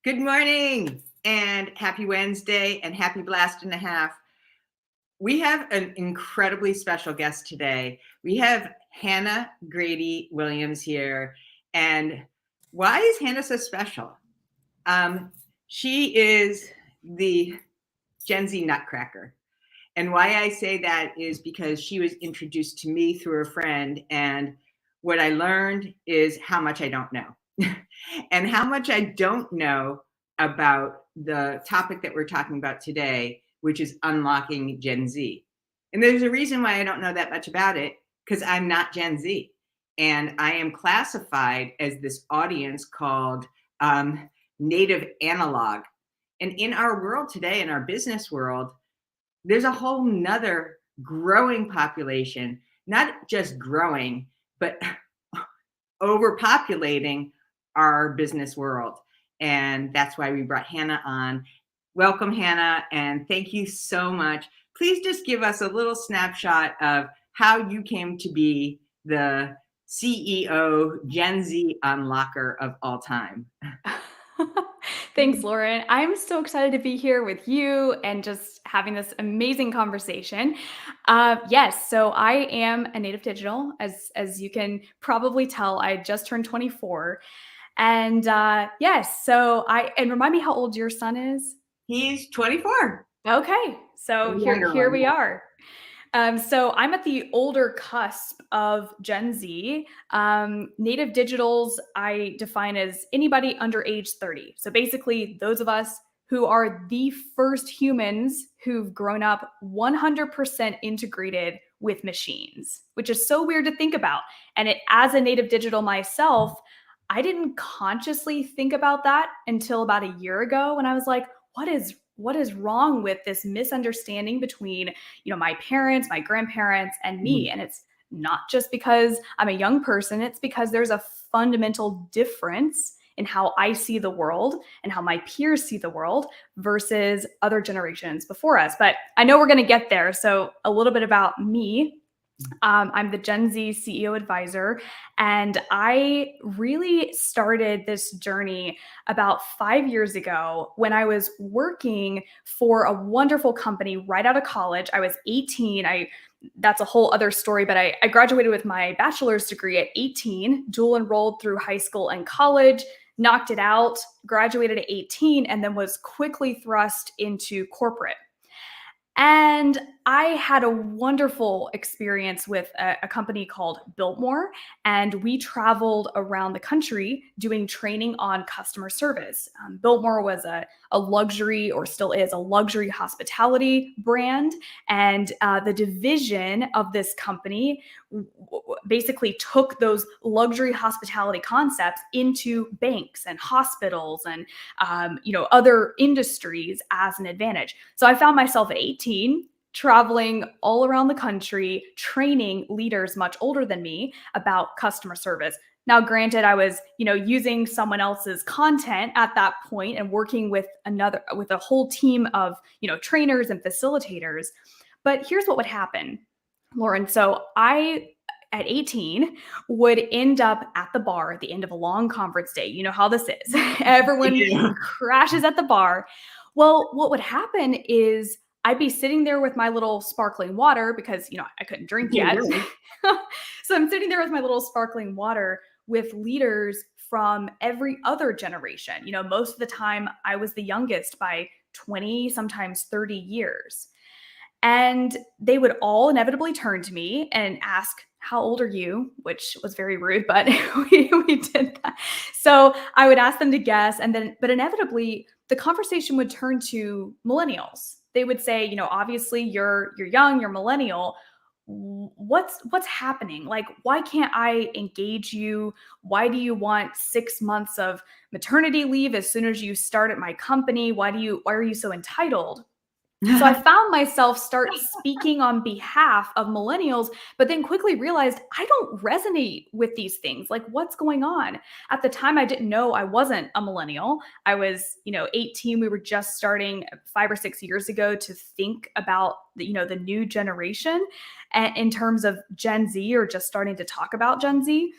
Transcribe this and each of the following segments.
Good morning and happy Wednesday and happy blast and a half. We have an incredibly special guest today. We have Hannah Grady Williams here. And why is Hannah so special? She is the Gen Z nutcracker. And why I say that is because she was introduced to me through a friend. And what I learned is how much I don't know. And how much I don't know about the topic that we're talking about today, which is unlocking Gen Z. And there's a reason why I don't know that much about it, because I'm not Gen Z. And I am classified as this audience called native analog. And in our world today, in our business world, there's a whole nother growing population, not just growing, but overpopulating our business world. And that's why we brought Hannah on. Welcome, Hannah, and thank you so much. Please just give us a little snapshot of how you came to be the CEO Gen Z unlocker of all time. Thanks, Lauren. I'm so excited to be here with you and just having this amazing conversation. Yes, so I am a native digital, as you can probably tell. I just turned 24, and yes, and remind me how old your son is. He's 24. Okay, so The here younger here one, we yeah. are. So I'm at the older cusp of Gen Z. Native digitals, I define as anybody under age 30. So basically, those of us who are the first humans who've grown up 100% integrated with machines, which is so weird to think about. And as a native digital myself, I didn't consciously think about that until about a year ago when I was like, what is wrong with this misunderstanding between my parents, my grandparents, and me? And it's not just because I'm a young person, it's because there's a fundamental difference in how I see the world and how my peers see the world versus other generations before us. But I know we're going to get there. So a little bit about me. I'm the Gen Z CEO advisor, and I really started this journey about 5 years ago when I was working for a wonderful company right out of college. I was 18. That's a whole other story, but I graduated with my bachelor's degree at 18, dual enrolled through high school and college, knocked it out, graduated at 18, and then was quickly thrust into corporate. And I had a wonderful experience with a company called Biltmore, and we traveled around the country doing training on customer service. Biltmore was a luxury, or still is, a luxury hospitality brand, and the division of this company basically took those luxury hospitality concepts into banks and hospitals and other industries as an advantage. So I found myself at 18 traveling all around the country, training leaders much older than me about customer service. Now, granted, I was, using someone else's content at that point and working with a whole team of, trainers and facilitators. But here's what would happen, Lauren. So I, at 18, would end up at the bar at the end of a long conference day. You know how this is. Everyone Yeah. crashes at the bar. Well, what would happen is I'd be sitting there with my little sparkling water because, I couldn't drink yet. So I'm sitting there with my little sparkling water with leaders from every other generation. Most of the time I was the youngest by 20, sometimes 30 years. And they would all inevitably turn to me and ask, "How old are you?" Which was very rude, but we did that. So I would ask them to guess, but inevitably the conversation would turn to millennials. They would say, "Obviously you're young, you're millennial. What's happening? Like, why can't I engage you? Why do you want 6 months of maternity leave as soon as you start at my company? Why are you so entitled?" So I found myself start speaking on behalf of millennials, but then quickly realized I don't resonate with these things. Like, what's going on? At the time, I didn't know I wasn't a millennial. I was, 18. We were just starting 5 or 6 years ago to think about the new generation in terms of Gen Z, or just starting to talk about Gen Z.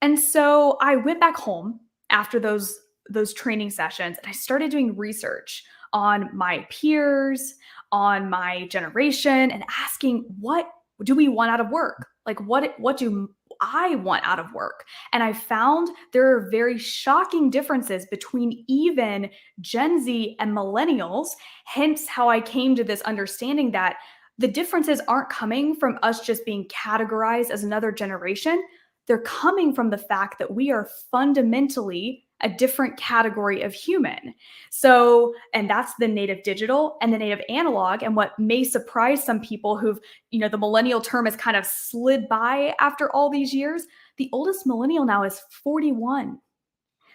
And so I went back home after those those training sessions, and I started doing research on my peers, on my generation, and asking, what do we want out of work? Like, what do I want out of work? And I found there are very shocking differences between even Gen Z and millennials, hence how I came to this understanding that the differences aren't coming from us just being categorized as another generation. They're coming from the fact that we are fundamentally a different category of human. So, and that's the native digital and the native analog. And what may surprise some people who've, the millennial term has kind of slid by after all these years, the oldest millennial now is 41.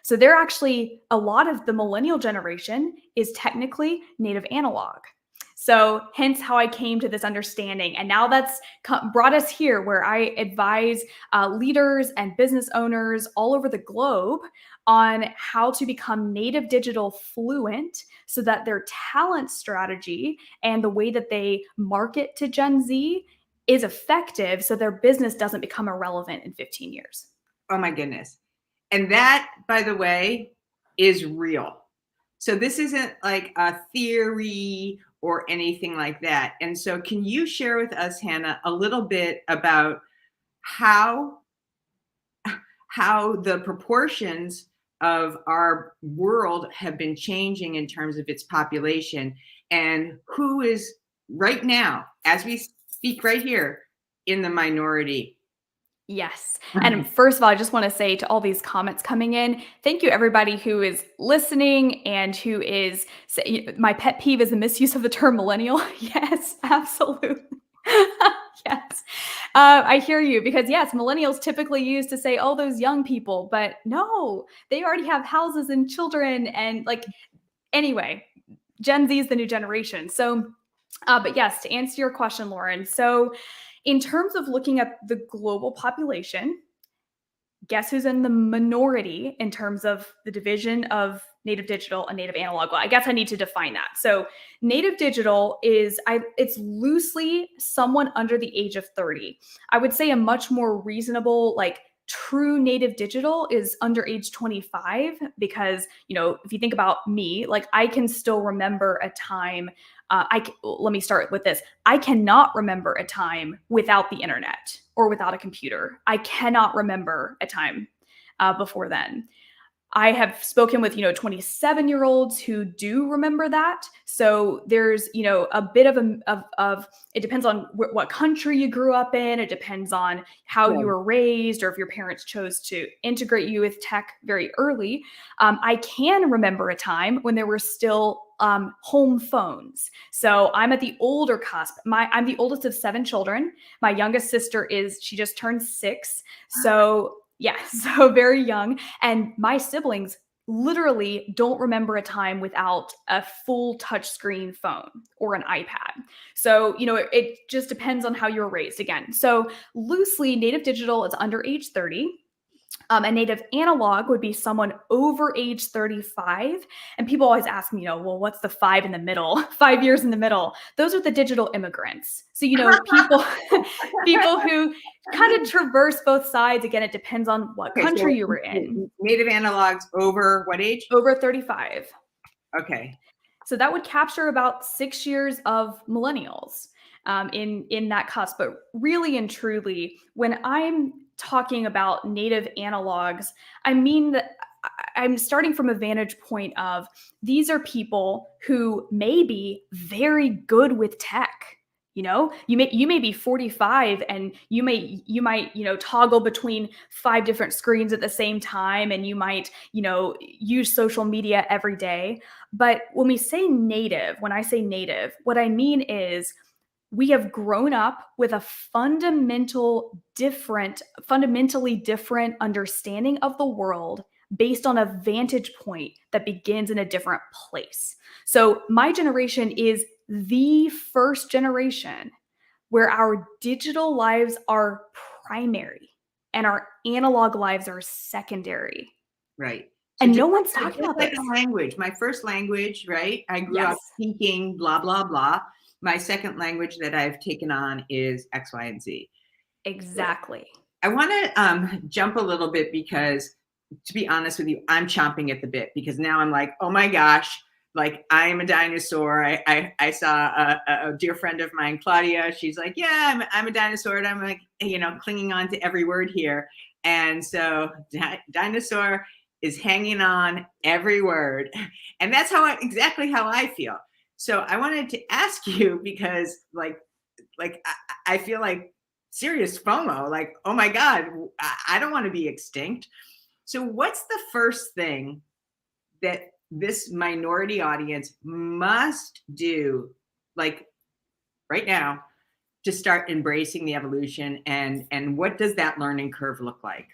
So they're actually, a lot of the millennial generation is technically native analog. So hence how I came to this understanding. And now that's brought us here where I advise leaders and business owners all over the globe on how to become native digital fluent so that their talent strategy and the way that they market to Gen Z is effective so their business doesn't become irrelevant in 15 years. Oh my goodness. And that, by the way, is real. So this isn't like a theory or anything like that. And so can you share with us, Hannah, a little bit about how the proportions of our world have been changing in terms of its population, and who is right now, as we speak right here, in the minority? Yes. And first of all, I just want to say to all these comments coming in, thank you everybody who is listening and who is, my pet peeve is the misuse of the term millennial. Yes, absolutely. Yes. I hear you, because yes, millennials typically used to say, oh, those young people, but no, they already have houses and children. And anyway, Gen Z is the new generation. So, but yes, to answer your question, Lauren. So in terms of looking at the global population, guess who's in the minority in terms of the division of native digital and native analog? Well, I guess I need to define that. So native digital is, it's loosely someone under the age of 30. I would say a much more reasonable, true native digital is under age 25, because, if you think about me, I can still remember a time. Let me start with this. I cannot remember a time without the internet or without a computer. I cannot remember a time before then. I have spoken with, 27-year-olds who do remember that. So there's, a bit of it depends on what country you grew up in. It depends on how you were raised, or if your parents chose to integrate you with tech very early. I can remember a time when there were still home phones. So I'm at the older cusp. I'm the oldest of 7 children. My youngest sister she just turned 6. So yeah, so very young. And my siblings literally don't remember a time without a full touchscreen phone or an iPad. So, it just depends on how you were raised again. So loosely, native digital is under age 30. A native analog would be someone over age 35. And people always ask me, well, what's the 5 in the middle? 5 years in the middle. Those are the digital immigrants. So, people who kind of traverse both sides. Again, it depends on what country you were in. Native analogs over what age? Over 35. Okay. So that would capture about 6 years of millennials in that cusp. But really and truly, when I'm talking about native analogs, I mean that I'm starting from a vantage point of, these are people who may be very good with tech. You may be 45 and you might toggle between 5 different screens at the same time, and you might use social media every day. But when I say native, what I mean is, we have grown up with a fundamentally different understanding of the world based on a vantage point that begins in a different place. So my generation is the first generation where our digital lives are primary and our analog lives are secondary. Right. And no one's talking about this. Language. My first language, right? I grew up speaking blah, blah, blah. My second language that I've taken on is X, Y, and Z. Exactly. I want to jump a little bit, because to be honest with you, I'm chomping at the bit because now I'm like, oh my gosh, like I am a dinosaur. I saw a dear friend of mine, Claudia. She's like, yeah, I'm a dinosaur, and I'm like, clinging on to every word here. And so dinosaur is hanging on every word, and that's exactly how I feel. So I wanted to ask you because I feel like serious FOMO, like, oh my God, I don't want to be extinct. So what's the first thing that this minority audience must do, like right now, to start embracing the evolution, and what does that learning curve look like?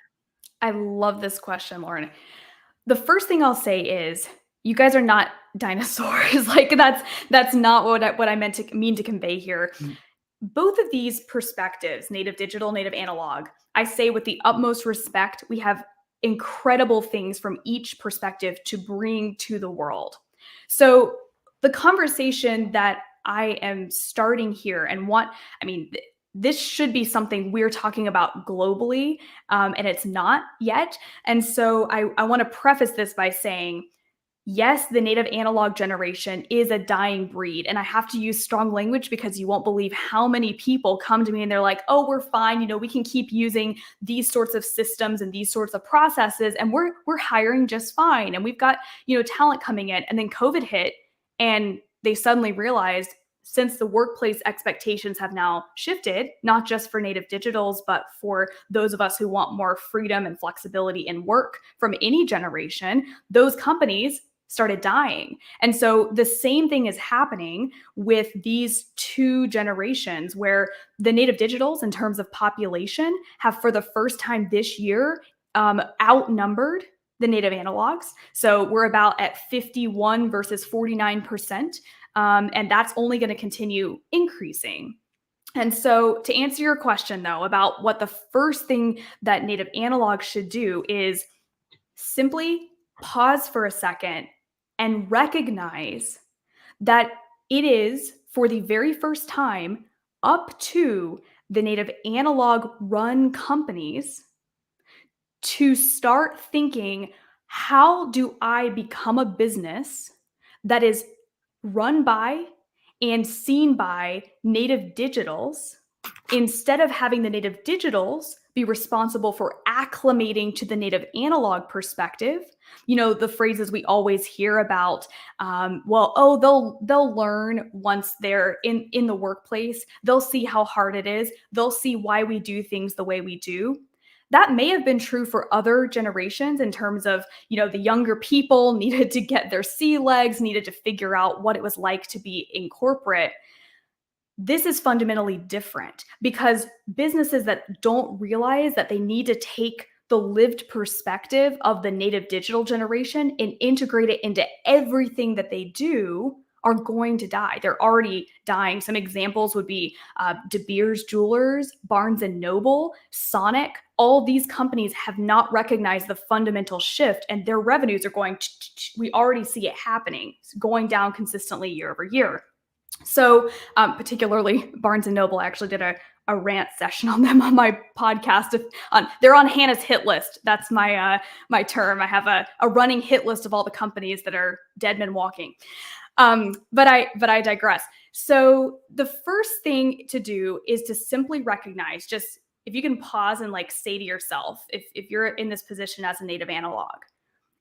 I love this question, Lauren. The first thing I'll say is you guys are not dinosaurs. Like that's not what I mean to convey here. Both of these perspectives, native digital, native analog, I say with the utmost respect, we have incredible things from each perspective to bring to the world. So the conversation that I am starting here this should be something we're talking about globally, and it's not yet. And so I want to preface this by saying, yes, the native analog generation is a dying breed. And I have to use strong language because you won't believe how many people come to me and they're like, oh, we're fine. We can keep using these sorts of systems and these sorts of processes, and we're hiring just fine. And we've got, talent coming in. And then COVID hit, and they suddenly realized, since the workplace expectations have now shifted, not just for native digitals, but for those of us who want more freedom and flexibility in work from any generation, those companies started dying. And so the same thing is happening with these two generations, where the native digitals, in terms of population, have for the first time this year outnumbered the native analogs. So we're about at 51 versus 49%. And that's only going to continue increasing. And so to answer your question, though, about what the first thing that native analog should do is simply pause for a second and recognize that it is, for the very first time, up to the native analog run companies to start thinking, how do I become a business that is run by and seen by native digitals, instead of having the native digitals be responsible for acclimating to the native analog perspective? The phrases we always hear about, they'll learn once they're in the workplace. They'll see how hard it is. They'll see why we do things the way we do. That may have been true for other generations in terms of, the younger people needed to get their sea legs, needed to figure out what it was like to be in corporate. This is fundamentally different because businesses that don't realize that they need to take the lived perspective of the native digital generation and integrate it into everything that they do are going to die. They're already dying. Some examples would be De Beers Jewelers, Barnes & Noble, Sonic. All these companies have not recognized the fundamental shift, and their revenues are going we already see it happening. It's going down consistently year over year. So particularly Barnes & Noble, I actually did a rant session on them on my podcast. They're on Hannah's hit list. That's my term. I have a running hit list of all the companies that are dead men walking. But I digress. So the first thing to do is to simply recognize, just if you can pause and say to yourself, if you're in this position as a native analog,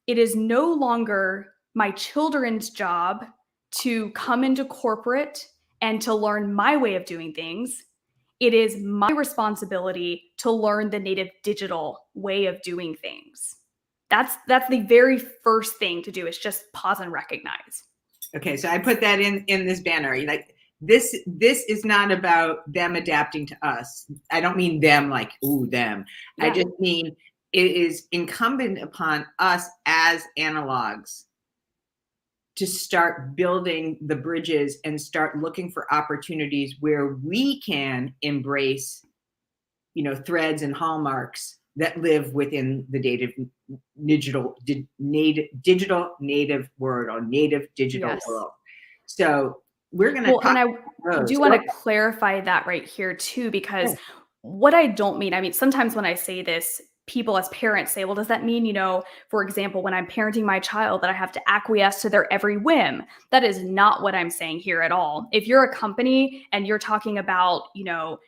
it is no longer my children's job to come into corporate and to learn my way of doing things. It is my responsibility to learn the native digital way of doing things. That's the very first thing to do, is just pause and recognize. Okay, so I put that in this banner. This is not about them adapting to us. I don't mean them like, ooh, them. Yeah. I just mean it is incumbent upon us as analogs to start building the bridges and start looking for opportunities where we can embrace, threads and hallmarks that live within the digital native word, or native digital Yes. world. So we're going to talk. And I do want to clarify that right here too, because what I don't mean, sometimes when I say this, people as parents say, well, does that mean, for example, when I'm parenting my child that I have to acquiesce to their every whim? That is not what I'm saying here at all. If you're a company and you're talking about,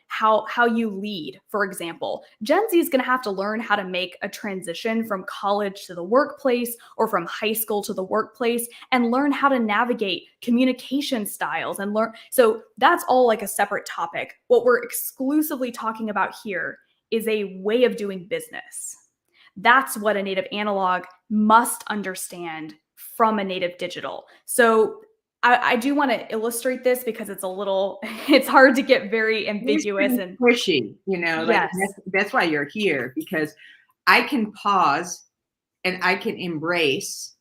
how you lead, for example, Gen Z is going to have to learn how to make a transition from college to the workplace or from high school to the workplace and learn how to navigate communication styles and learn. So that's all like a separate topic. What we're exclusively talking about here is a way of doing business. That's what a native analog must understand from a native digital. So I do want to illustrate this because it's hard to get very ambiguous and pushy, like yes. that's why you're here, because I can pause and I can embrace.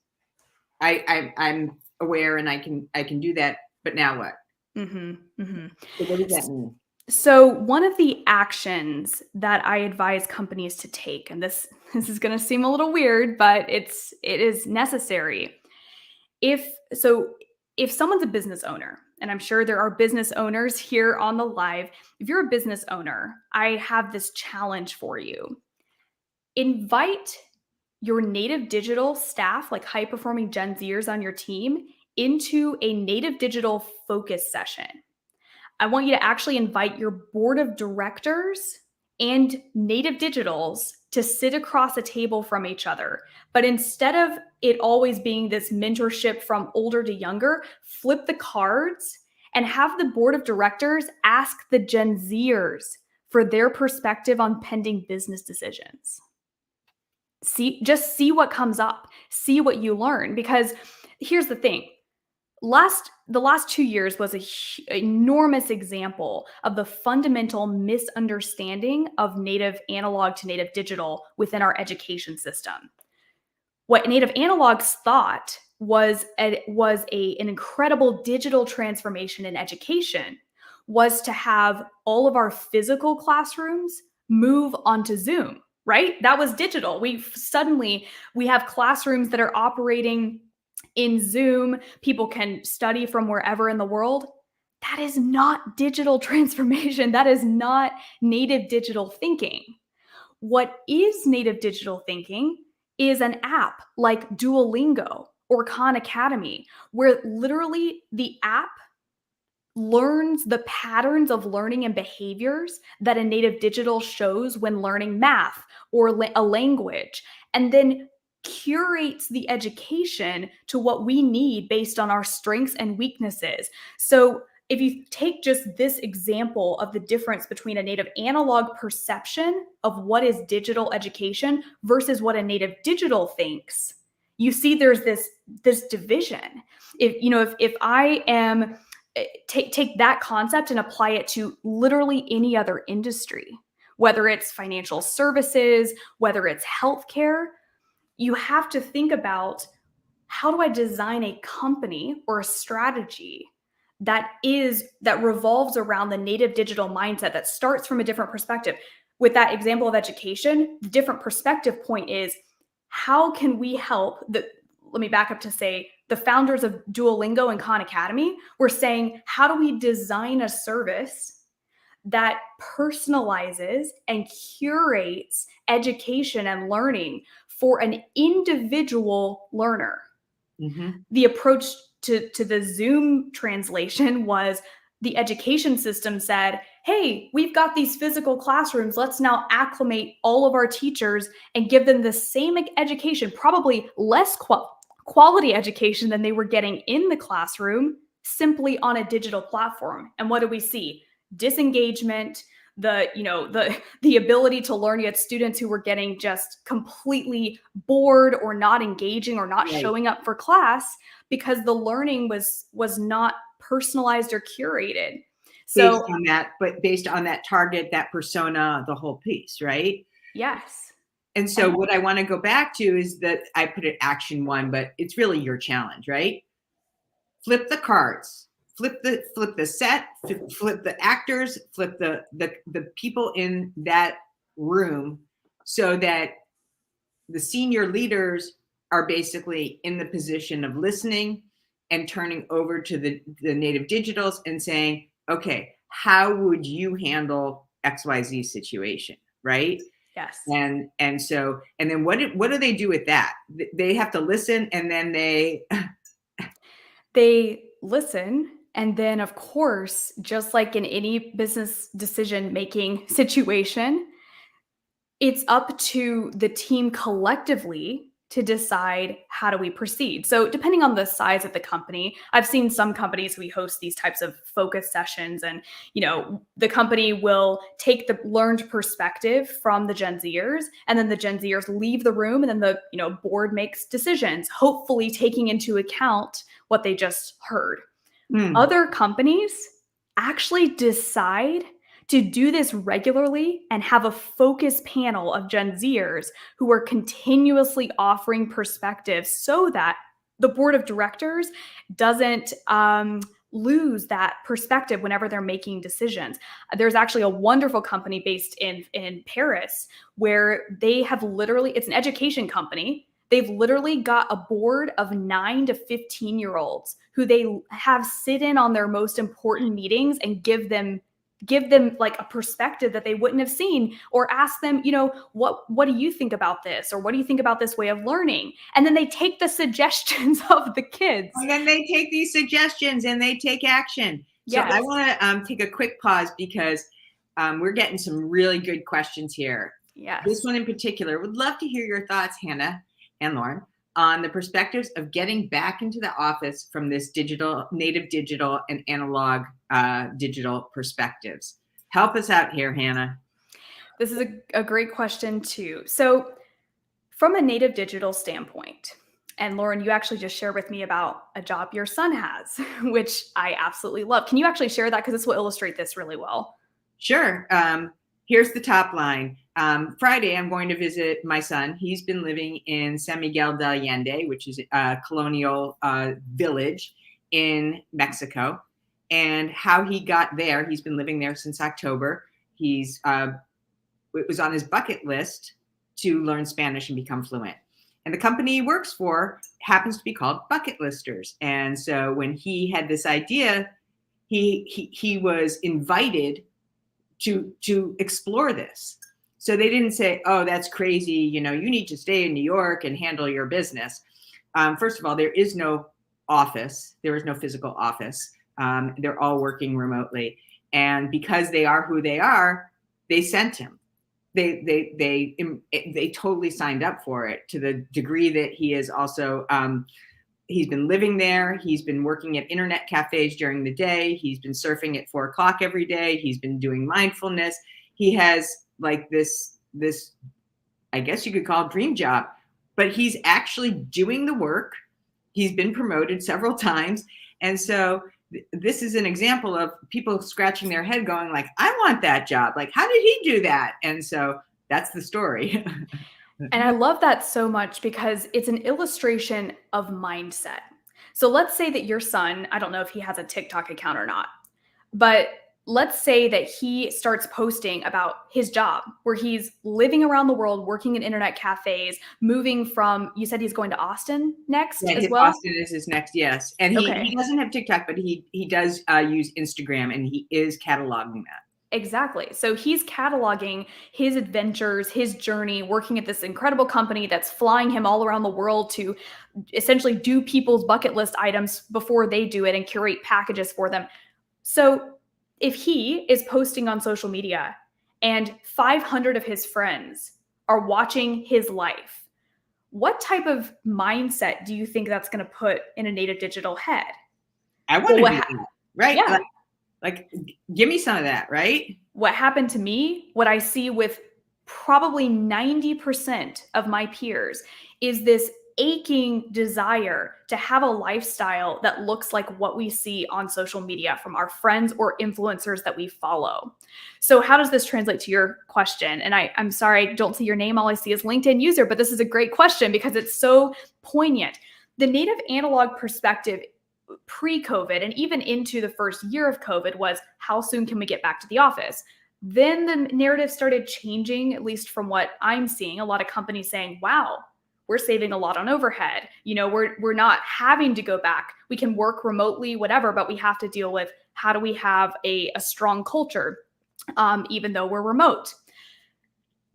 I'm aware and I can do that, but now what? Mm-hmm, mm-hmm. So what does that mean? So one of the actions that I advise companies to take, and this is going to seem a little weird, but it is necessary. If someone's a business owner, and I'm sure there are business owners here on the live, if you're a business owner, I have this challenge for you. Invite your native digital staff, like high-performing Gen Zers on your team, into a native digital focus session. I want you to actually invite your board of directors and native digitals to sit across a table from each other. But instead of it always being this mentorship from older to younger, flip the cards and have the board of directors ask the Gen Zers for their perspective on pending business decisions. Just see what comes up, see what you learn, because here's the thing. The last 2 years was an enormous example of the fundamental misunderstanding of native analog to native digital within our education system. What native analogs thought was an incredible digital transformation in education was to have all of our physical classrooms move onto Zoom, right? That was digital. We have classrooms that are operating in Zoom. People can study from wherever in the world. That is not digital transformation. That is not native digital thinking. What is native digital thinking is an app like Duolingo or Khan Academy, where literally the app learns the patterns of learning and behaviors that a native digital shows when learning math or a language, and then curates the education to what we need based on our strengths and weaknesses. So if you take just this example of the difference between a native analog perception of what is digital education versus what a native digital thinks, you see there's this division. If I am take that concept and apply it to literally any other industry, whether it's financial services, whether it's healthcare, you have to think about, how do I design a company or a strategy that revolves around the native digital mindset that starts from a different perspective? With that example of education, the different perspective point is, how can we help let me back up to say the founders of Duolingo and Khan Academy were saying, how do we design a service that personalizes and curates education and learning for an individual learner? Mm-hmm. The approach to the Zoom translation was, the education system said, hey, we've got these physical classrooms. Let's now acclimate all of our teachers and give them the same education, probably less quality education than they were getting in the classroom, simply on a digital platform. And what do we see? Disengagement, the ability to learn. You had students who were getting just completely bored or not engaging or not showing up for class because the learning was not personalized or curated. So based on that target, that persona, the whole piece, right? Yes. And so what I want to go back to is that I put it action 1, but it's really your challenge, right? Flip the cards. Flip the set, flip the actors, flip the people in that room, so that the senior leaders are basically in the position of listening and turning over to the native digitals and saying, okay, how would you handle XYZ situation, right? Yes. And so, and then what do they do with that? They have to listen, and then They listen. And then, of course, just like in any business decision making situation, it's up to the team collectively to decide how do we proceed. So depending on the size of the company, I've seen some companies we host these types of focus sessions, and the company will take the learned perspective from the Gen Zers, and then the Gen Zers leave the room, and then the board makes decisions, hopefully taking into account what they just heard. Other companies actually decide to do this regularly and have a focus panel of Gen Zers who are continuously offering perspectives so that the board of directors doesn't lose that perspective whenever they're making decisions. There's actually a wonderful company based in Paris where they have literally, it's an education company. They've literally got a board of 9 to 15-year-olds who they have sit in on their most important meetings and give them like a perspective that they wouldn't have seen, or ask them, what do you think about this? Or what do you think about this way of learning? And then they take the suggestions of the kids. And then they take these suggestions and they take action. So Yes. I want to take a quick pause because we're getting some really good questions here. Yes. This one in particular, would love to hear your thoughts, Hannah and Lauren, on the perspectives of getting back into the office from this native digital and analog digital perspectives. Help us out here, Hannah. This is a great question too. So from a native digital standpoint, and Lauren, you actually just shared with me about a job your son has, which I absolutely love. Can you actually share that? Because this will illustrate this really well. Sure. Here's the top line. Friday, I'm going to visit my son. He's been living in San Miguel de Allende, which is a colonial village in Mexico. And how he got there, he's been living there since October. It was on his bucket list to learn Spanish and become fluent. And the company he works for happens to be called Bucket Listers. And so when he had this idea, he was invited to explore this. So they didn't say, oh, that's crazy. You need to stay in New York and handle your business. First of all, there is no office. There is no physical office. They're all working remotely. And because they are who they are, they sent him. They totally signed up for it, to the degree that he is also, he's been living there. He's been working at internet cafes during the day. He's been surfing at 4 o'clock every day. He's been doing mindfulness. He has like this, I guess you could call it dream job, but he's actually doing the work. He's been promoted several times. And so this is an example of people scratching their head going like, I want that job. Like, how did he do that? And so that's the story. And I love that so much because it's an illustration of mindset. So let's say that your son, I don't know if he has a TikTok account or not, but let's say that he starts posting about his job where he's living around the world, working in internet cafes, moving from, you said he's going to Austin next as well? Austin is his next, yes. And he doesn't have TikTok, but he does use Instagram, and he is cataloging that. Exactly. So he's cataloging his adventures, his journey, working at this incredible company that's flying him all around the world to essentially do people's bucket list items before they do it and curate packages for them. So if he is posting on social media and 500 of his friends are watching his life, what type of mindset do you think that's going to put in a native digital head? I want to do that, right? Yeah. Like, give me some of that, right? What happened to me, what I see with probably 90% of my peers, is this aching desire to have a lifestyle that looks like what we see on social media from our friends or influencers that we follow. So how does this translate to your question? And I'm sorry, I don't see your name. All I see is LinkedIn user, but this is a great question because it's so poignant. The native analog perspective pre-COVID and even into the first year of COVID was, how soon can we get back to the office? Then the narrative started changing, at least from what I'm seeing. A lot of companies saying, wow, we're saving a lot on overhead. We're not having to go back. We can work remotely, whatever, but we have to deal with how do we have a strong culture, even though we're remote.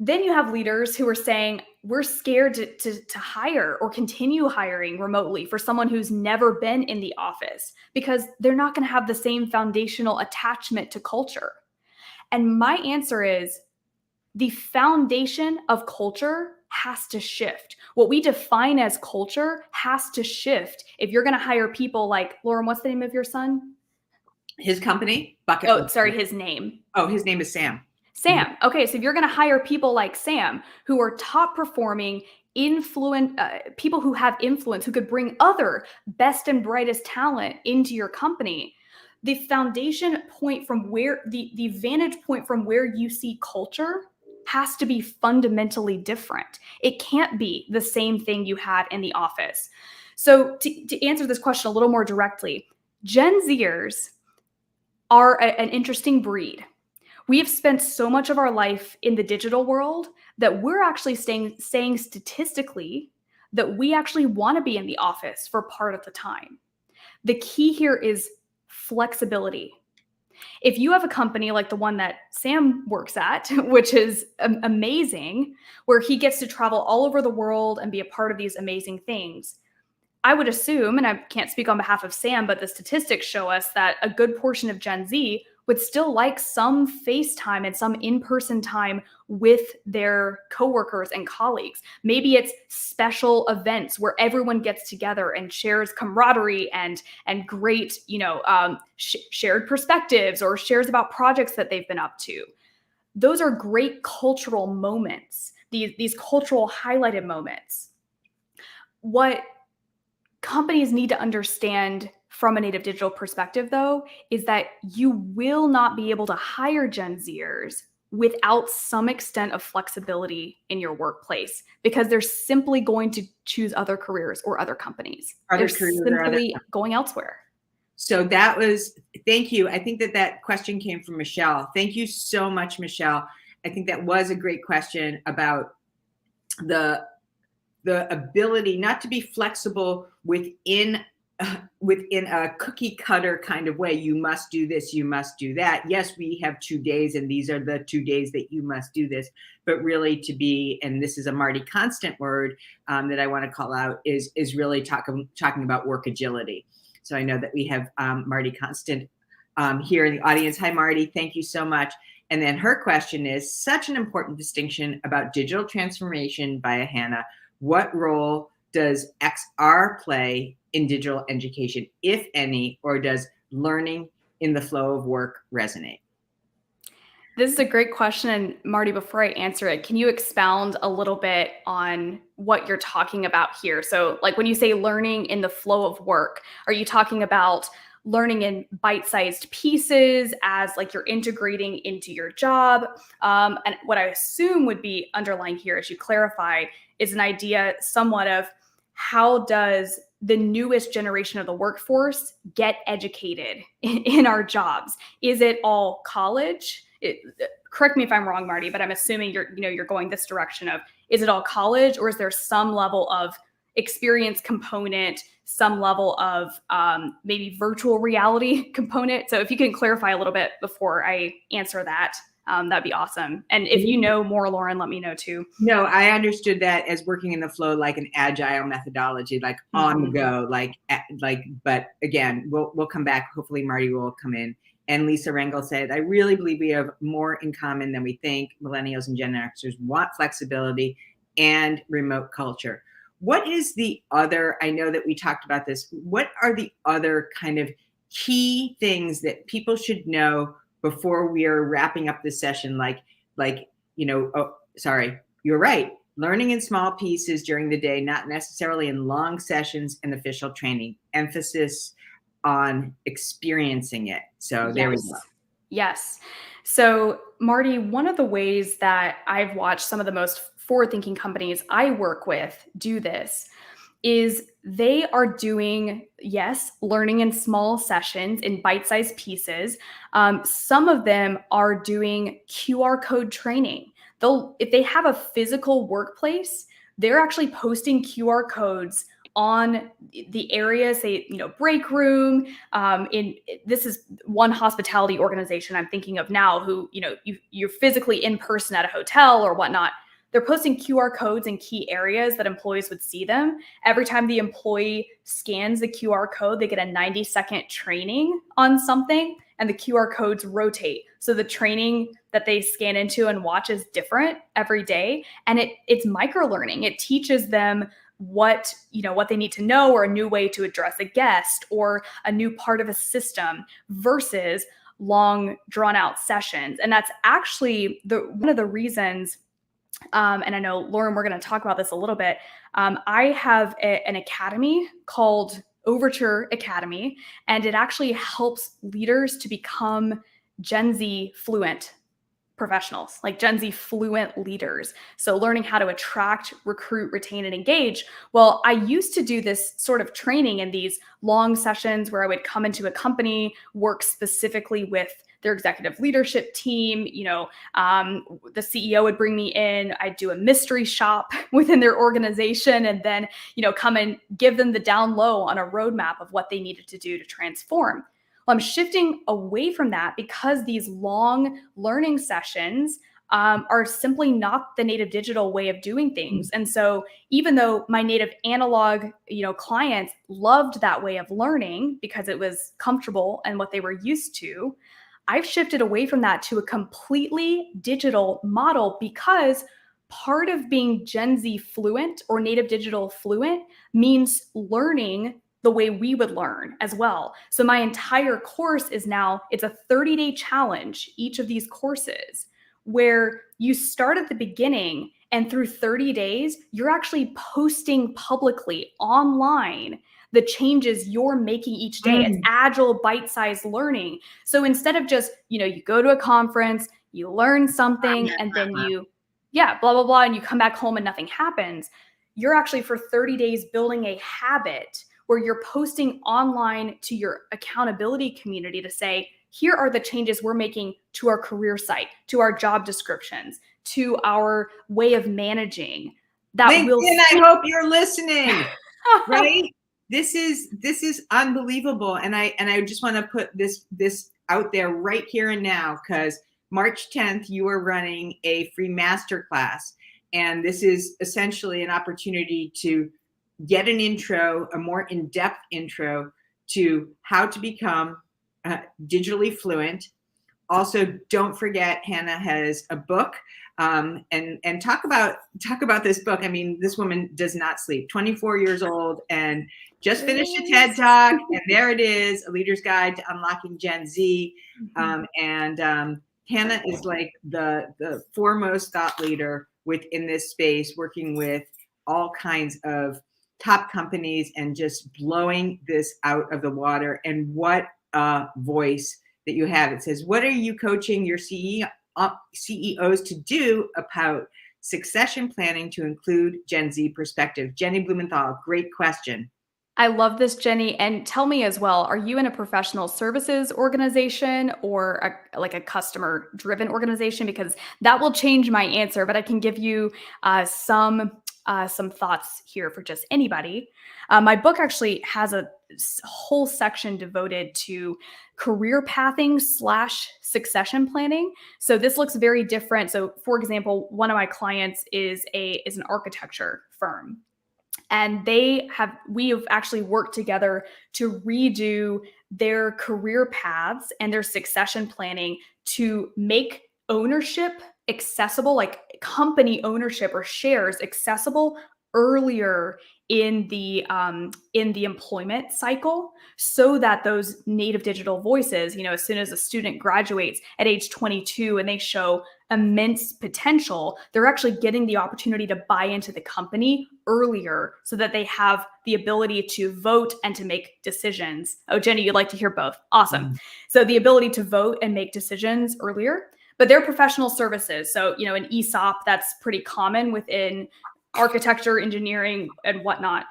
Then you have leaders who are saying, we're scared to hire or continue hiring remotely for someone who's never been in the office because they're not going to have the same foundational attachment to culture. And my answer is the foundation of culture has to shift. What we define as culture has to shift. If you're going to hire people like, Lauren, what's the name of your son? His company? Bucket. Oh, sorry, his name. Oh, his name is Sam. Sam. Okay, so if you're going to hire people like Sam, who are top performing, people who have influence, who could bring other best and brightest talent into your company, the foundation point from where the vantage point from where you see culture has to be fundamentally different. It can't be the same thing you had in the office. So to answer this question a little more directly, Gen Zers are an interesting breed. We have spent so much of our life in the digital world that we're actually saying statistically that we actually want to be in the office for part of the time. The key here is flexibility. If you have a company like the one that Sam works at, which is amazing, where he gets to travel all over the world and be a part of these amazing things, I would assume, and I can't speak on behalf of Sam, but the statistics show us that a good portion of Gen Z would still like some face time and some in-person time with their coworkers and colleagues. Maybe it's special events where everyone gets together and shares camaraderie and great, shared perspectives or shares about projects that they've been up to. Those are great cultural moments, these cultural highlighted moments. What companies need to understand from a native digital perspective, though, is that you will not be able to hire Gen Zers without some extent of flexibility in your workplace because they're simply going to choose other careers or other companies. They're simply going elsewhere. So thank you. I think that question came from Michelle. Thank you so much, Michelle. I think that was a great question about the ability not to be flexible within a cookie cutter kind of way. You must do this, you must do that. Yes, we have 2 days and these are the 2 days that you must do this, but really to be, and this is a Marty Constant word that I want to call out, is really talking about work agility. So I know that we have Marty Constant here in the audience. Hi, Marty, thank you so much. And then her question is such an important distinction about digital transformation by Hannah. What role does XR play in digital education, if any, or does learning in the flow of work resonate? This is a great question. And Marty, before I answer it, can you expound a little bit on what you're talking about here? So like when you say learning in the flow of work, are you talking about learning in bite-sized pieces as like you're integrating into your job? And what I assume would be underlying here, as you clarify, is an idea somewhat of how does the newest generation of the workforce get educated in our jobs? Is it all college? Correct me if I'm wrong, Marty, but I'm assuming you're going this direction of, is it all college, or is there some level of experience component, some level of maybe virtual reality component? So if you can clarify a little bit before I answer that, that'd be awesome. And if you know more, Lauren, let me know too. No, I understood that as working in the flow, like an agile methodology, like on the go, like, but again, we'll come back. Hopefully Marty will come in. And Lisa Rengel said, I really believe we have more in common than we think. Millennials and Gen Xers want flexibility and remote culture. What is the other, I know that we talked about this, what are the other kind of key things that people should know before we are wrapping up this session? You're right. Learning in small pieces during the day, not necessarily in long sessions and official training. Emphasis on experiencing it. So there we go. Yes. So Marty, one of the ways that I've watched some of the most forward-thinking companies I work with do this is they are doing, yes, learning in small sessions in bite-sized pieces. Some of them are doing QR code training. If they have a physical workplace, they're actually posting QR codes on the areas, say, break room. This is one hospitality organization I'm thinking of now, who, you're physically in person at a hotel or whatnot. They're posting QR codes in key areas that employees would see them. Every time the employee scans the QR code, they get a 90-second training on something, and the QR codes rotate. So the training that they scan into and watch is different every day. And it's micro learning. It teaches them what they need to know, or a new way to address a guest, or a new part of a system, versus long drawn out sessions. And that's actually one of the reasons. And I know, Lauren, we're going to talk about this a little bit. I have an academy called Overture Academy, and it actually helps leaders to become Gen Z fluent professionals, like Gen Z fluent leaders. So learning how to attract, recruit, retain, and engage. Well, I used to do this sort of training in these long sessions where I would come into a company, work specifically with their executive leadership team. The CEO would bring me in. I'd do a mystery shop within their organization, and then, come and give them the down low on a roadmap of what they needed to do to transform. Well, I'm shifting away from that because these long learning sessions are simply not the native digital way of doing things. And so even though my native analog, clients loved that way of learning because it was comfortable and what they were used to, I've shifted away from that to a completely digital model, because part of being Gen Z fluent or native digital fluent means learning the way we would learn as well. So my entire course is now, it's a 30-day challenge, each of these courses, where you start at the beginning, and through 30 days, you're actually posting publicly online the changes you're making each day. It's agile, bite-sized learning. So instead of just, you go to a conference, you learn something, and then blah, blah, blah, and you come back home and nothing happens. You're actually, for 30 days, building a habit where you're posting online to your accountability community to say, here are the changes we're making to our career site, to our job descriptions, to our way of managing. That LinkedIn, I hope you're listening, right? This is unbelievable. And I just want to put this out there right here and now, because March 10th, you are running a free masterclass. And this is essentially an opportunity to get an intro, a more in-depth intro to how to become digitally fluent. Also, don't forget, Hannah has a book, and talk about this book. I mean, this woman does not sleep. 24 years old, and just finished a TED Talk, and there it is, A Leader's Guide to Unlocking Gen Z. Hannah is like the foremost thought leader within this space, working with all kinds of top companies and just blowing this out of the water. And what a voice that you have. It says, what are you coaching your CEOs to do about succession planning to include Gen Z perspective? Jenny Blumenthal, great question. I love this, Jenny. And tell me as well, are you in a professional services organization or a customer driven organization? Because that will change my answer, but I can give you some thoughts here for just anybody. My book actually has a whole section devoted to career pathing / succession planning. So this looks very different. So for example, one of my clients is an architecture firm. And we have actually worked together to redo their career paths and their succession planning to make ownership accessible, like company ownership or shares accessible earlier in the employment cycle, so that those native digital voices, as soon as a student graduates at age 22 and they show immense potential, they're actually getting the opportunity to buy into the company earlier, so that they have the ability to vote and to make decisions. Oh, Jenny, you'd like to hear both. Awesome. So the ability to vote and make decisions earlier, but they're professional services. So, an ESOP, that's pretty common within architecture, engineering, and whatnot.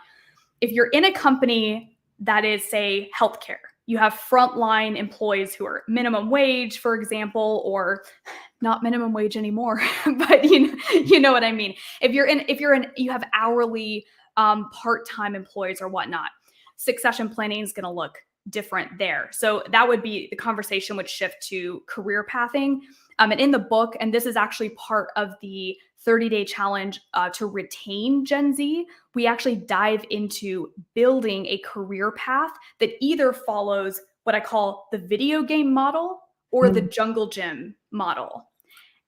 If you're in a company that is, say, healthcare, you have frontline employees who are minimum wage, for example, or not minimum wage anymore, but you know what I mean. If you have hourly part-time employees or whatnot. Succession planning is going to look different there. So that would be the conversation would shift to career pathing. And in the book, and this is actually part of the 30-day challenge to retain Gen Z, we actually dive into building a career path that either follows what I call the video game model or the jungle gym model.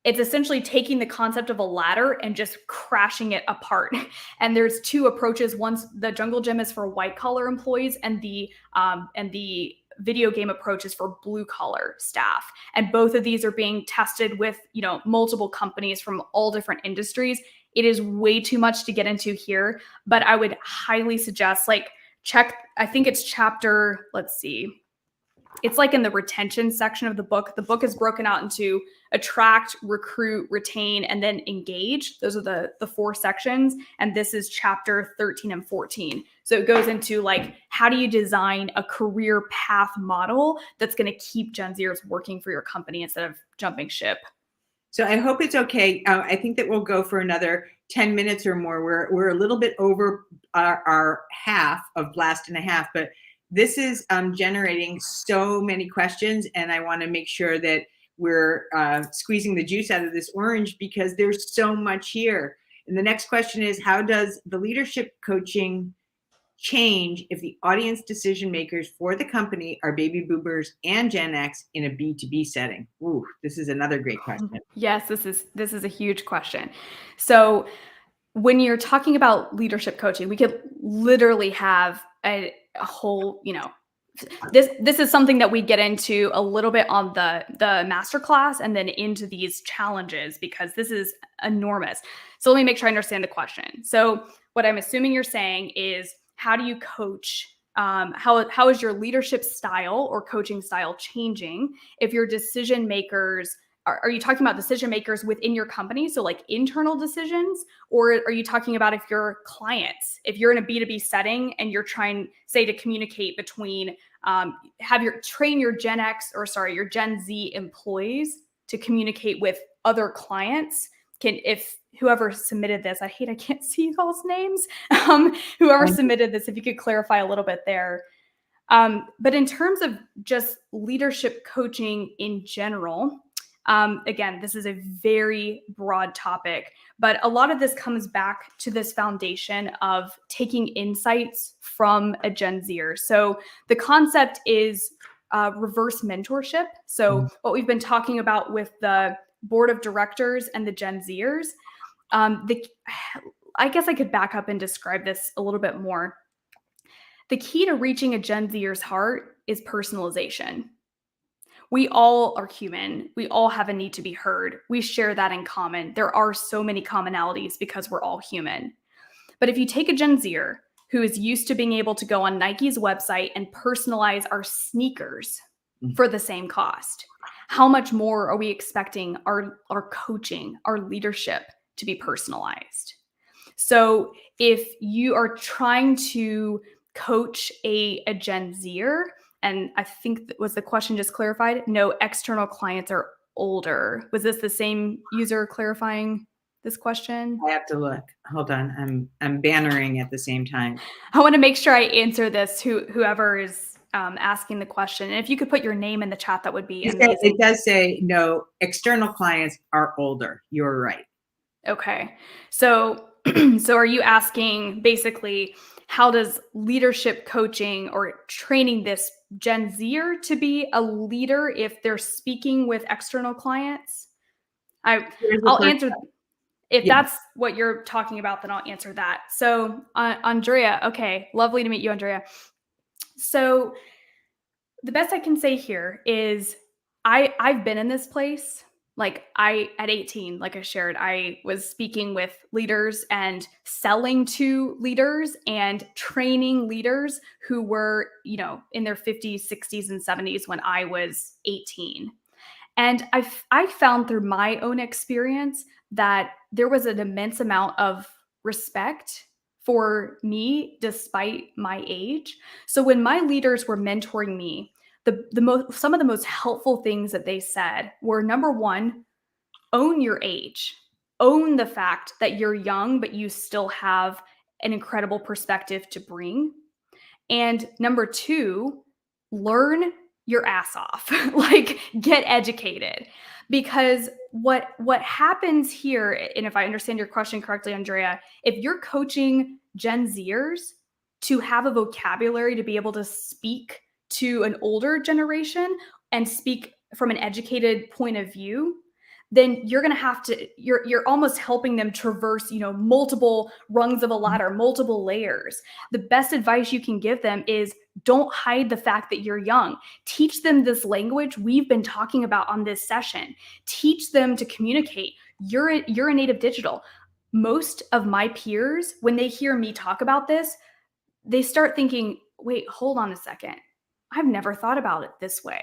It's essentially taking the concept of a ladder and just crashing it apart. And there's two approaches. One's the jungle gym is for white collar employees, and the video game approach is for blue collar staff. And both of these are being tested with, multiple companies from all different industries. It is way too much to get into here, but I would highly suggest check, I think it's chapter, let's see. It's in the retention section of the book. The book is broken out into attract, recruit, retain, and then engage. Those are the 4 sections. And this is chapter 13 and 14. So it goes into how do you design a career path model that's going to keep Gen Zers working for your company instead of jumping ship. So I hope it's okay. I think that we'll go for another 10 minutes or more. We're a little bit over our half of Blast and a Half, but this is generating so many questions, and I want to make sure that we're squeezing the juice out of this orange because there's so much here. And the next question is, how does the leadership coaching change if the audience decision makers for the company are baby boomers and Gen X in a B2B setting? Ooh, this is another great question. Yes, this is a huge question. So when you're talking about leadership coaching, we could literally have a whole, this is something that we get into a little bit on the masterclass and then into these challenges because this is enormous. So let me make sure I understand the question. So what I'm assuming you're saying is, how do you coach? How is your leadership style or coaching style changing if your decision makers are you talking about decision makers within your company? So internal decisions, or are you talking about if your clients, if you're in a B2B setting and you're trying, say, to communicate between, train your your Gen Z employees to communicate with other clients? If whoever submitted this, I can't see y'all's names. Whoever submitted this, if you could clarify a little bit there. But in terms of just leadership coaching in general, again, this is a very broad topic, but a lot of this comes back to this foundation of taking insights from a Gen Zer. So the concept is reverse mentorship. So what we've been talking about with the board of directors and the Gen Zers, I guess I could back up and describe this a little bit more. The key to reaching a Gen Zer's heart is personalization. We all are human. We all have a need to be heard. We share that in common. There are so many commonalities because we're all human. But if you take a Gen Zer who is used to being able to go on Nike's website and personalize our sneakers for the same cost, how much more are we expecting our coaching, our leadership to be personalized? So if you are trying to coach a Gen Zer, and I think was the question just clarified? No, external clients are older. Was this the same user clarifying this question? I have to look. Hold on. I'm bannering at the same time. I want to make sure I answer this. Whoever is asking the question, and if you could put your name in the chat, that would be amazing. It does say no. External clients are older. You're right. Okay, so are you asking basically, how does leadership coaching or training this Gen Zer to be a leader if they're speaking with external clients? I'll answer. If that's what you're talking about, then I'll answer that. So Andrea, okay, lovely to meet you, Andrea. So the best I can say here is I've been in this place. At 18, like I shared, I was speaking with leaders and selling to leaders and training leaders who were, in their 50s, 60s, and 70s when I was 18. And I found through my own experience that there was an immense amount of respect for me despite my age. So when my leaders were mentoring me, some of the most helpful things that they said were, number one, own your age. Own the fact that you're young, but you still have an incredible perspective to bring. And number two, learn your ass off. Like, get educated. Because what happens here, and if I understand your question correctly, Andrea, if you're coaching Gen Zers to have a vocabulary to be able to speak to an older generation and speak from an educated point of view, then you're going to have to, you're almost helping them traverse, multiple rungs of a ladder, multiple layers. The best advice you can give them is don't hide the fact that you're young. Teach them this language we've been talking about on this session. Teach them to communicate. You're a native digital. Most of my peers, when they hear me talk about this, they start thinking, wait, hold on a second. I've never thought about it this way.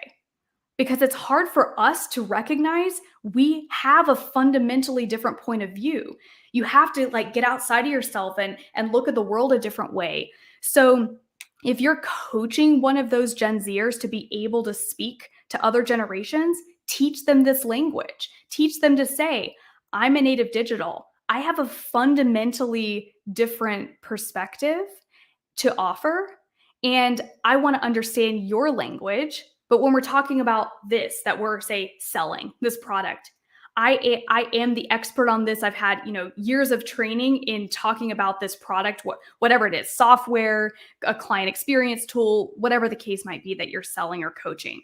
Because it's hard for us to recognize we have a fundamentally different point of view. You have to get outside of yourself and look at the world a different way. So if you're coaching one of those Gen Zers to be able to speak to other generations, teach them this language. Teach them to say, I'm a native digital. I have a fundamentally different perspective to offer, and I want to understand your language. But when we're talking about this, that we're, say, selling this product, I am the expert on this. I've had, years of training in talking about this product, whatever it is, software, a client experience tool, whatever the case might be that you're selling or coaching.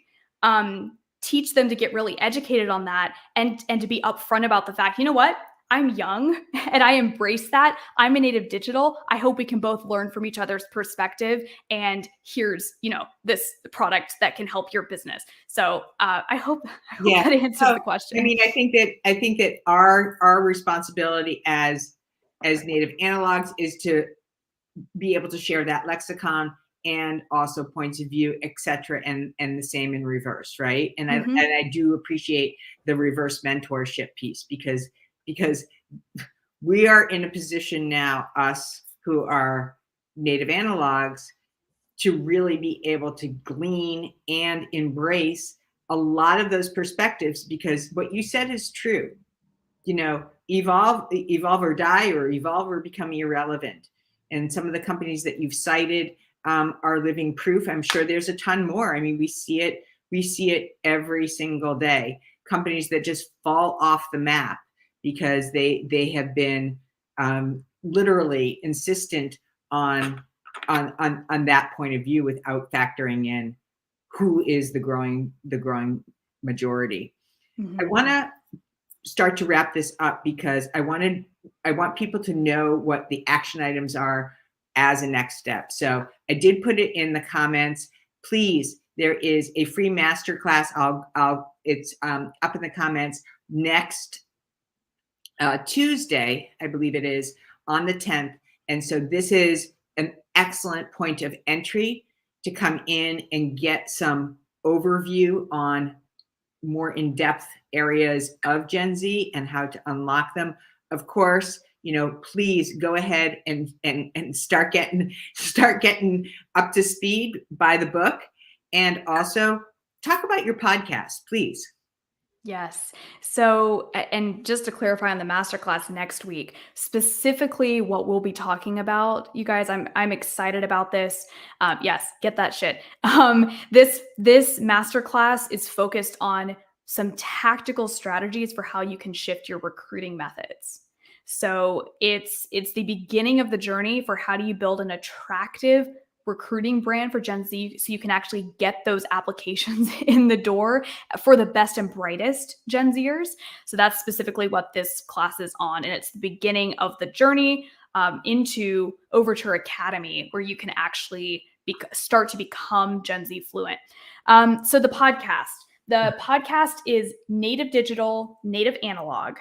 Teach them to get really educated on that and to be upfront about the fact, you know what? I'm young and I embrace that. I'm a native digital. I hope we can both learn from each other's perspective. And here's, this product that can help your business. So I hope that answers the question. I mean, I think that our responsibility as native analogs is to be able to share that lexicon and also points of view, et cetera, and the same in reverse, right? And I do appreciate the reverse mentorship piece because we are in a position now, us who are native analogs, to really be able to glean and embrace a lot of those perspectives, because what you said is true. Evolve or die, or evolve or become irrelevant. And some of the companies that you've cited are living proof. I'm sure there's a ton more. I mean, we see it every single day. Companies that just fall off the map because they have been literally insistent on that point of view without factoring in who is the growing majority. I want to start to wrap this up because I want people to know what the action items are as a next step. So I did put it in the comments. Please, there is a free masterclass. It's up in the comments next Tuesday, I believe it is, on the 10th. And so this is an excellent point of entry to come in and get some overview on more in-depth areas of Gen Z and how to unlock them. Of course, please go ahead and start getting up to speed by the book, and also talk about your podcast, please. Yes. So, and just to clarify on the masterclass next week, specifically what we'll be talking about, you guys, I'm excited about this. Yes, get that shit. This masterclass is focused on some tactical strategies for how you can shift your recruiting methods. So it's the beginning of the journey for how do you build an attractive recruiting brand for Gen Z so you can actually get those applications in the door for the best and brightest Gen Zers. So that's specifically what this class is on. And it's the beginning of the journey into Overture Academy, where you can actually start to become Gen Z fluent. So the podcast is Native Digital, Native Analog.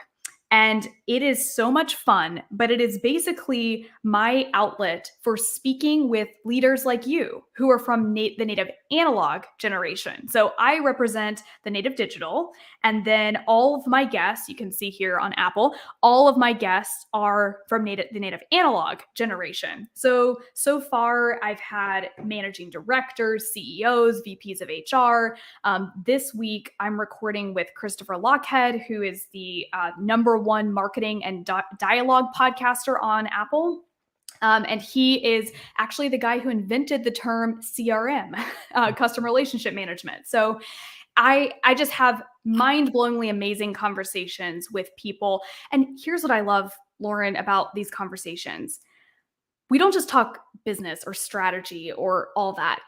And it is so much fun, but it is basically my outlet for speaking with leaders like you who are from the native analog generation. So I represent the native digital, and then all of my guests, you can see here on Apple, all of my guests are from the native analog generation. So far I've had managing directors, CEOs, VPs of HR. This week I'm recording with Christopher Lockhead, who is the #1 marketing and dialogue podcaster on Apple. And he is actually the guy who invented the term CRM, customer relationship management. So I just have mind-blowingly amazing conversations with people. And here's what I love, Lauren, about these conversations. We don't just talk business or strategy or all that.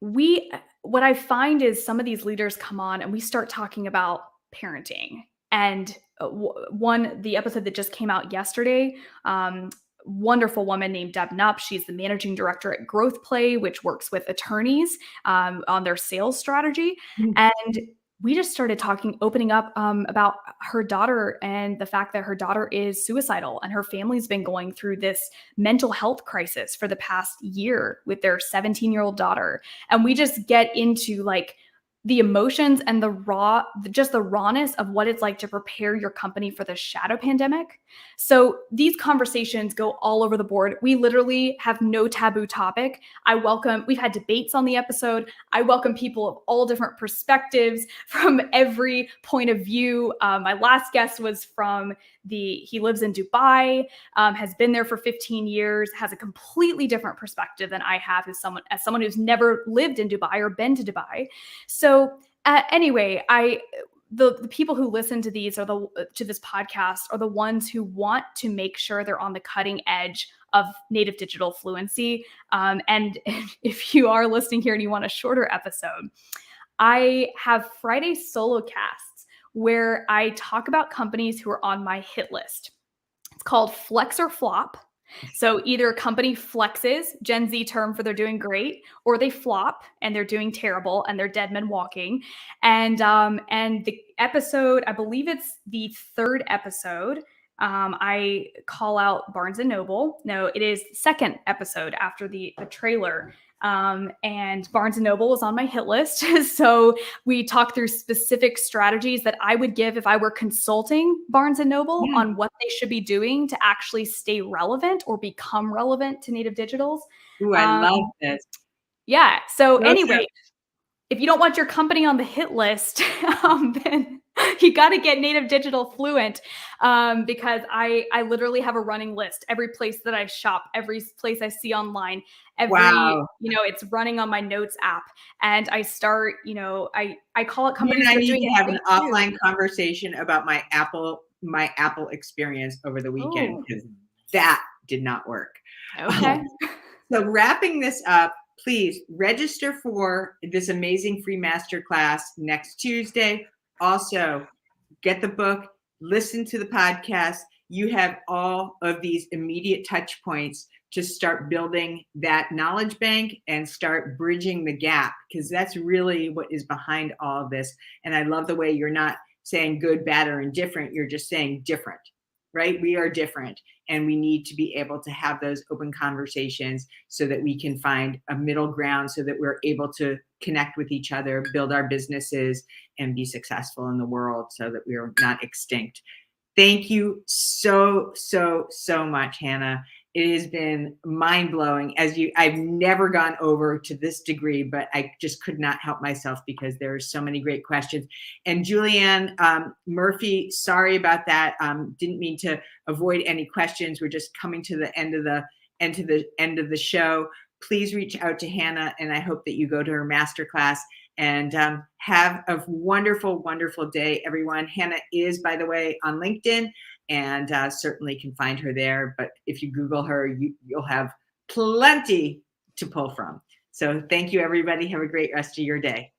What I find is some of these leaders come on and we start talking about parenting. And the episode that just came out yesterday, wonderful woman named Deb Nupp. She's the managing director at Growth Play, which works with attorneys on their sales strategy. And we just started opening up about her daughter and the fact that her daughter is suicidal and her family's been going through this mental health crisis for the past year with their 17-year-old daughter. And we just get into like the emotions and the rawness of what it's like to prepare your company for the shadow pandemic. So these conversations go all over the board. We literally have no taboo topic. We've had debates on the episode. I welcome people of all different perspectives from every point of view. My last guest was he lives in Dubai, has been there for 15 years, has a completely different perspective than I have as someone who's never lived in Dubai or been to Dubai. So anyway, the people who listen to these to this podcast are the ones who want to make sure they're on the cutting edge of native digital fluency. And if you are listening here and you want a shorter episode, I have Friday solo casts where I talk about companies who are on my hit list. It's called Flexor Flop. So either a company flexes, Gen Z term for they're doing great, or they flop and they're doing terrible and they're dead men walking. And the episode, I believe it's the third episode. I call out Barnes and Noble. No, it is the second episode after the trailer. And Barnes and Noble was on my hit list. So we talked through specific strategies that I would give if I were consulting Barnes and Noble on what they should be doing to actually stay relevant or become relevant to native digitals. Ooh, I love this. Yeah. So anyway, if you don't want your company on the hit list, then you got to get native digital fluent, because I literally have a running list. Every place that I shop, every place I see online, it's running on my notes app. And I start, I call it companies. I need to have an offline conversation about my Apple experience over the weekend, because that did not work. Okay. So wrapping this up, please register for this amazing free masterclass next Tuesday. Also, get the book, listen to the podcast. You have all of these immediate touch points to start building that knowledge bank and start bridging the gap, because that's really what is behind all of this. And I love the way you're not saying good, bad, or indifferent. You're just saying different, right? We are different. And we need to be able to have those open conversations so that we can find a middle ground, so that we're able to connect with each other, build our businesses, and be successful in the world so that we are not extinct. Thank you so, so, so much, Hannah. It has been mind-blowing. I've never gone over to this degree, but I just could not help myself because there are so many great questions. And Julianne Murphy, sorry about that. Didn't mean to avoid any questions. We're just coming to the end of the show. Please reach out to Hannah, and I hope that you go to her masterclass. And have a wonderful, wonderful day, everyone. Hannah is, by the way, on LinkedIn, and certainly can find her there. But if you Google her, you'll have plenty to pull from. So thank you, everybody. Have a great rest of your day.